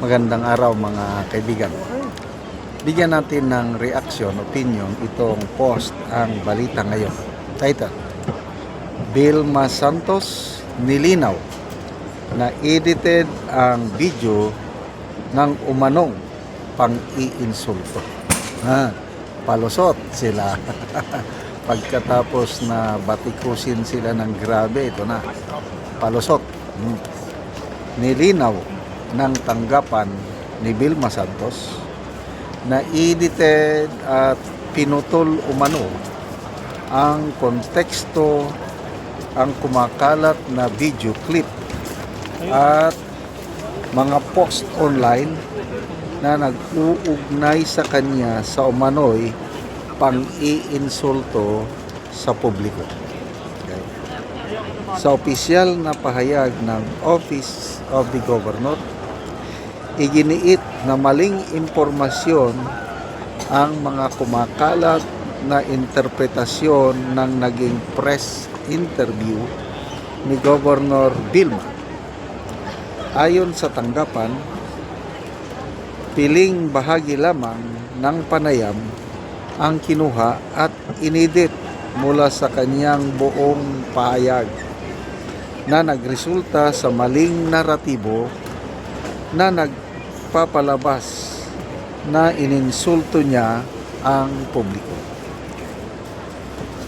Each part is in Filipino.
Magandang araw mga kaibigan. Bigyan natin ng reaction, opinion itong post ang balita ngayon. Title: Vilma Santos nilinaw na edited ang video ng umanong pang-iinsulto. Palusot sila. Pagkatapos na batikusin sila ng grabe, ito na, palusot. Nilinaw ng tanggapan ni Vilma Santos na edited at pinutol umano ang konteksto, ang kumakalat na video clip at mga post online na nag-uugnay sa kanya sa umano'y pang-iinsulto sa publiko. Okay. Sa opisyal na pahayag ng Office of the Governor, iginiit na maling impormasyon ang mga kumakalat na interpretasyon ng naging press interview ni Governor Vilma. Ayon sa tanggapan, piling bahagi lamang ng panayam ang kinuha at inedit mula sa kanyang buong pahayag na nagresulta sa maling naratibo na nagpapalabas na ininsulto niya ang publiko.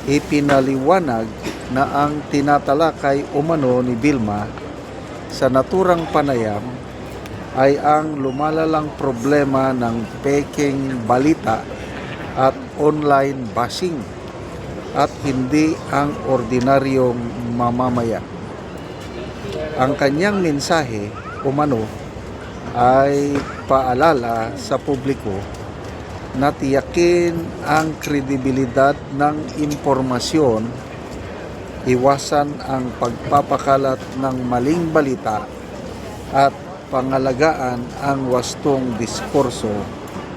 Ipinaliwanag na ang tinatalakay umano ni Vilma sa naturang panayam ay ang lumalalang problema ng peking balita at online bashing at hindi ang ordinaryong mamamayan. Ang kanyang mensahe umano ay paalala sa publiko na tiyakin ang kredibilidad ng impormasyon, iwasan ang pagpapakalat ng maling balita at pangalagaan ang wastong diskurso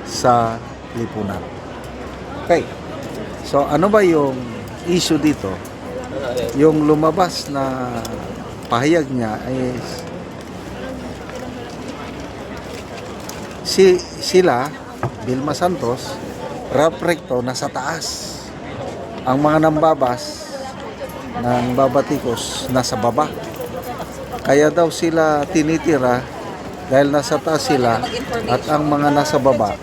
sa lipunan. Okay. So ano ba yung issue dito? Yung lumabas na pahayag niya ay sila, Vilma Santos, Rap Recto, nasa taas. Ang mga nambabas ng babatikos nasa baba. Kaya daw sila tinitira dahil nasa taas sila at ang mga nasa baba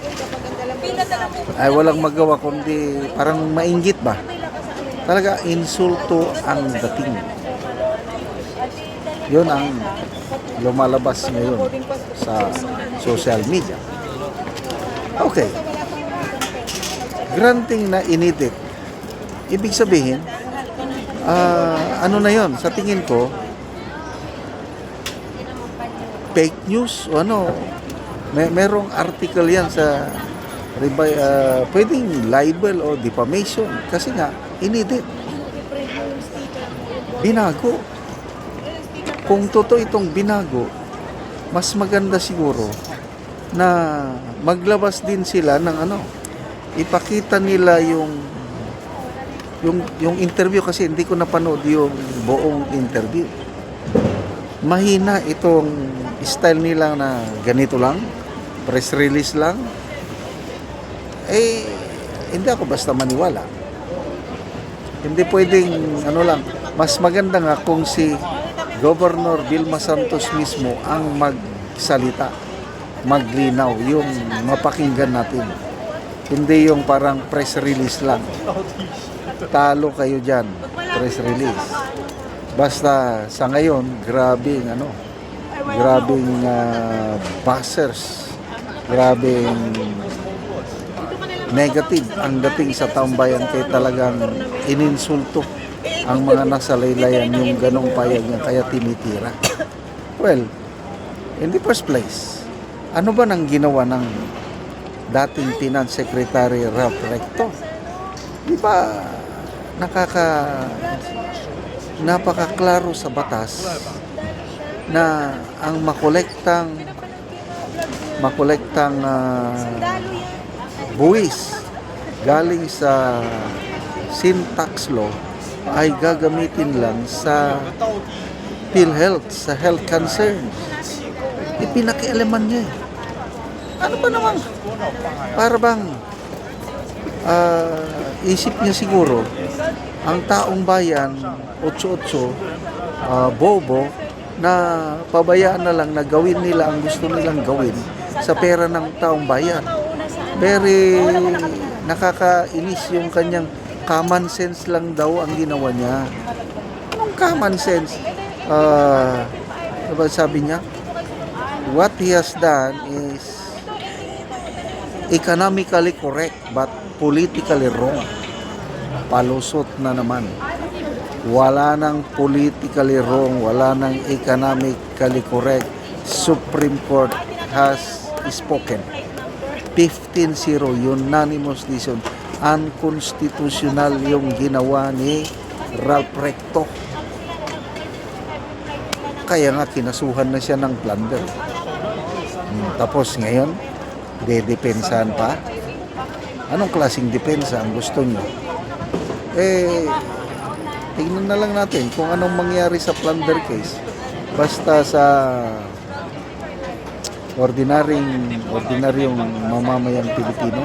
ay walang magawa kundi parang mainggit ba? Talaga insulto ang dating. Yun ang lumalabas ngayon sa social media. Okay. Granting na inedit. Ibig sabihin, ano na yon? Sa tingin ko, fake news o ano, merong article yan sa pwedeng libel o defamation kasi nga inedit, binago. Kung totoo itong binago, mas maganda siguro na maglabas din sila ng ano, ipakita nila yung interview kasi hindi ko napanood yung buong interview. Mahina itong style nila na ganito lang, press release lang. Hindi ako basta maniwala. Hindi pwedeng ano lang. Mas maganda nga kung si Governor Vilma Santos mismo ang magsalita, maglinaw, yung mapakinggan natin. Hindi yung parang press release lang. Talo kayo dyan, press release. Basta sa ngayon, grabing buzzers, grabing negative ang dating sa taong bayan, kaya talagang ininsulto ang mga nasa laylayan yung ganong payag niya, kaya tinitira. Well, in the first place, ano ba nang ginawa ng dating Finance Secretary Rap Recto? Di ba napakaklaro sa batas na ang makolektang buwis galing sa sin tax law ay gagamitin lang sa PhilHealth, sa health concerns. Ipinakialaman niya eh. Ano ba naman? Para bang isip niya siguro, ang taong bayan, 8-8, bobo, na pabayaan na lang na gawin nila ang gusto nilang gawin sa pera ng taong bayan. Very nakakainis yung kanyang common sense lang daw ang ginawa niya. Anong common sense? Ano ba sabi niya? What he has done is economically correct but politically wrong. Palusot na naman. Wala nang politically wrong, wala nang economically correct. Supreme Court has spoken. 15-0, unanimous decision. Unconstitutional yung ginawa ni Ralph Recto. Kaya nga kinasuhan na siya ng plunder. Tapos ngayon, dedepensahan pa. Anong klaseng depensa ang gusto nyo? Tingnan na lang natin kung anong mangyari sa plunder case. Basta sa ordinaryong mamamayang Pilipino,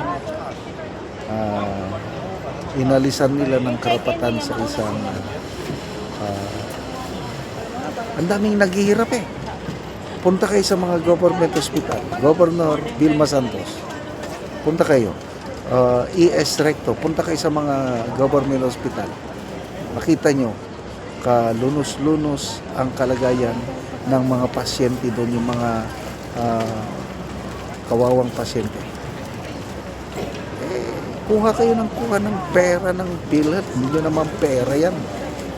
inalisan nila ng karapatan sa isang ang daming naghihirap Punta kayo sa mga government hospital. Governor Vilma Santos, punta kayo. ES Recto, punta kayo sa mga government hospital. Makita nyo, kalunos-lunos ang kalagayan ng mga pasyente doon, yung mga kawawang pasyente. Kuha kayo ng pera ng PhilHealth. Hindi nyo naman pera yan.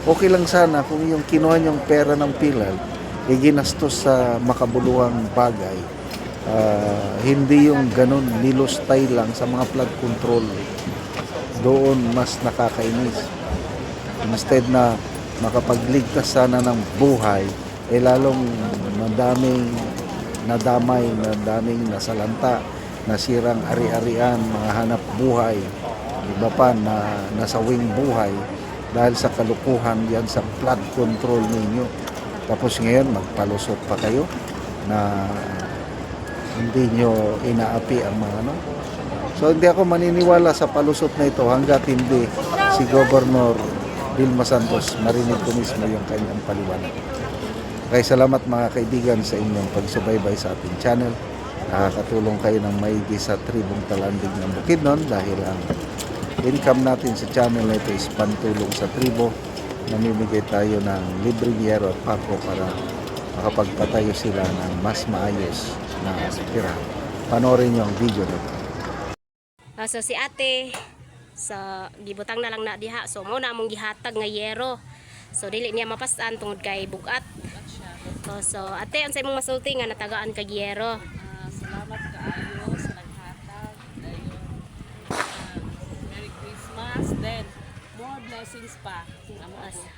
Okay lang sana kung yung kinuha nyong pera ng PhilHealth ginastos sa makabuluhang bagay. Hindi yung ganun, nilustay lang sa mga flood control. Doon mas nakakainis. Instead na makapagligtas sana ng buhay, lalong madaming nadamay, madaming nasalanta, nasirang ari-arian, mga hanap buhay, iba pa na nasawing buhay dahil sa kalukuhan yan sa flood control ninyo. Tapos ngayon magpalusot pa kayo na hindi nyo inaapi ang mga ano. So hindi ako maniniwala sa palusot na ito hanggat hindi si Governor Vilma Santos marinig ko mismo yung kanyang paliwanag. Kaya salamat mga kaibigan sa inyong pagsubaybay sa ating channel. Nakakatulong kayo ng maigi sa tribong Talandig ng Bukidnon dahil ang income natin sa channel na ito is pantulong sa tribo. Namimigay tayo ng libreng yero at pako para makapagpatayo sila ng mas maayos na tirahan. Panoorin nyo ang video nito. So si ate, gibutang na lang na diha. So mo na among gihatag nga yero. So dili niya mapasan tungod kay bugat. So ate, unsay imong masulti nga natagaan kag yero? Salamat kaayo sa naghatag. Merry Christmas. Then, more blessings pa.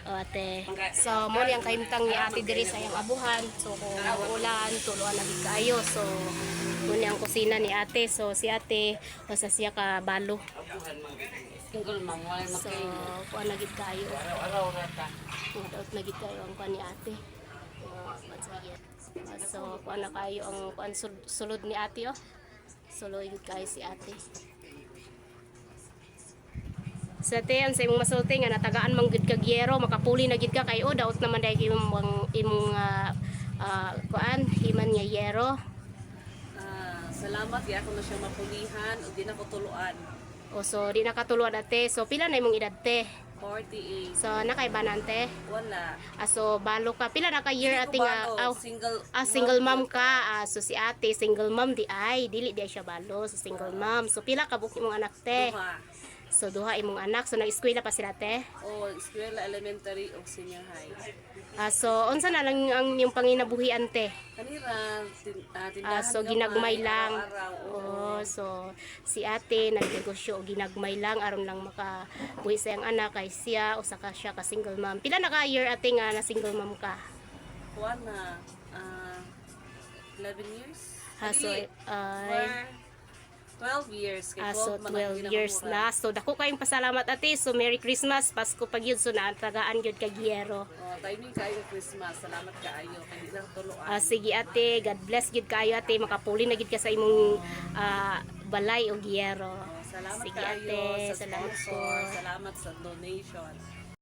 Ate. So mo ni ang kahimtang ni ate diri sa iyang abuhan. So kung ulan, tuluan na gid kayo. So mo ni ang kusina ni ate. So si ate basta siya ka balo. So kuan na gid kayo. Out na gid kayo ang kuan ni ate. So kuan na kayo ang kuan sulod ni ate Sulod gid kayo si ate. Sa te, sa imong masulti nga natagaan man gid kag yero, makapuli na gid ka kay daot naman dai imong kuan himan nga yero. Salamat ya ako na siya mapulihan ug di na ko tuluan. So di nakatuluan ate. So pila na imong edad te? 48. So nakay banante? Wala. So balo ka pila na ka year ate nga Single mom ka. So si ate single mom di ay dili di siya balo so single mom. So pila ka buok imong anak te? Duha. So duha imong anak. So nag-eskwela pa sila te? Eskwela elementary o senior high. So unsa na lang ang yung panginabuhian te? Kanira tindahan So ginagmay lang. araw-araw. So si ate nagnegosyo og ginagmay lang aron lang makabuhi sa iyang anak kay siya usa ka siya ka single mom. Pila na ka year ate nga na single mom ka? Kuan na 11 years. So 12 years. Kay So 12 man ang 12 years ginamura. na. So dako kayong pasalamat ate. So Merry Christmas, Pasko pag yun. So naantagaan yun kag Yero. Oh, timing kayo Christmas. Salamat kaayo. Kay lang tuluan. Sige ate, God bless gid kayo ate. Makapuli na gid ka sa imong balay o Yero. Salamat Sige kaayo ate, sa salamat po. sponsor. Salamat sa donation.